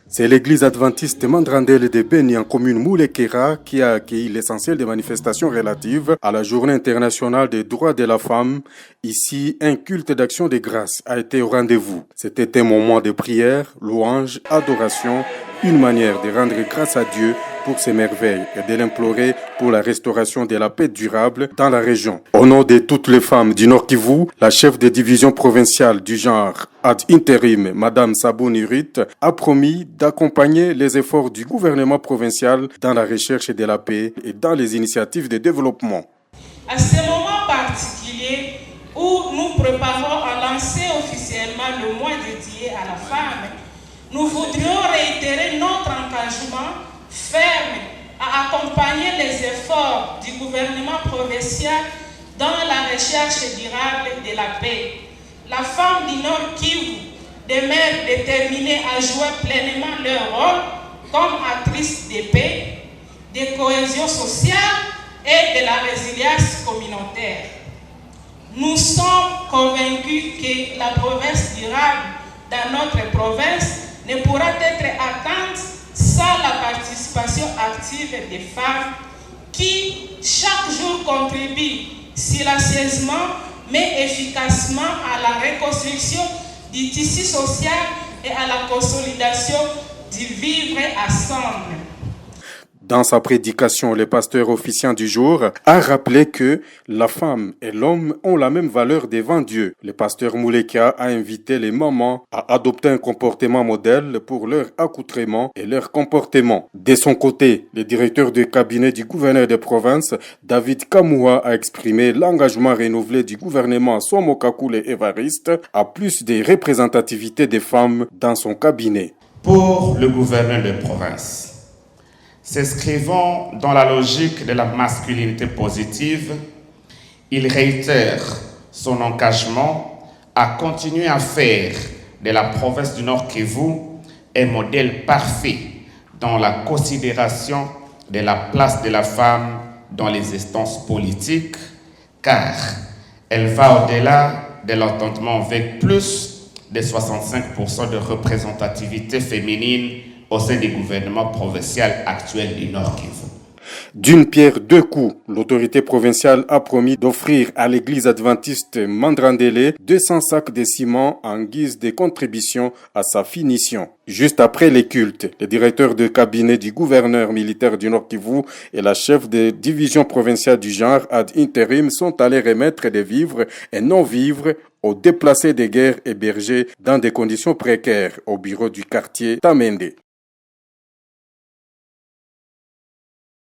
C'est l'église adventiste Mandrandele de Beni en commune Moulekera qui a accueilli l'essentiel des manifestations relatives à la journée internationale des droits de la femme. Ici, un culte d'action de grâce a été au rendez-vous. C'était un moment de prière, louange, adoration, une manière de rendre grâce à Dieu pour ses merveilles et de l'implorer pour la restauration de la paix durable dans la région. Au nom de toutes les femmes du Nord Kivu, la chef de division provinciale du genre ad intérim, Madame Sabouni Ruth, a promis d'accompagner les efforts du gouvernement provincial dans la recherche de la paix et dans les initiatives de développement. À ce moment particulier où nous préparons à lancer officiellement le mois dédié à la femme, nous voudrions réitérer notre engagement ferme à accompagner les efforts du gouvernement provincial dans la recherche durable de la paix. La femme du Nord Kivu demeure déterminée à jouer pleinement leur rôle comme actrice de paix, de cohésion sociale et de la résilience communautaire. Nous sommes convaincus que la progrès durable dans notre province ne pourra être atteinte sans la participation active des femmes qui, chaque jour, contribuent silencieusement mais efficacement à la reconstruction du tissu social et à la consolidation du vivre ensemble. Dans sa prédication, le pasteur officiant du jour a rappelé que la femme et l'homme ont la même valeur devant Dieu. Le pasteur Mouleka a invité les mamans à adopter un comportement modèle pour leur accoutrement et leur comportement. De son côté, le directeur de cabinet du gouverneur de province, David Kamoua, a exprimé l'engagement renouvelé du gouvernement Swamokakule Evariste à plus de représentativité des femmes dans son cabinet. Pour le gouverneur de province, s'inscrivant dans la logique de la masculinité positive, il réitère son engagement à continuer à faire de la province du Nord Kivu un modèle parfait dans la considération de la place de la femme dans les instances politiques, car elle va au-delà de l'entendement avec plus de 65% de représentativité féminine au sein du gouvernement provincial actuel du Nord Kivu. D'une pierre deux coups, l'autorité provinciale a promis d'offrir à l'église adventiste Mandrandele 200 sacs de ciment en guise de contribution à sa finition. Juste après les cultes, le directeur de cabinet du gouverneur militaire du Nord Kivu et la chef de division provinciale du genre ad intérim sont allés remettre des vivres et non-vivres aux déplacés de guerre hébergés dans des conditions précaires au bureau du quartier Tamende.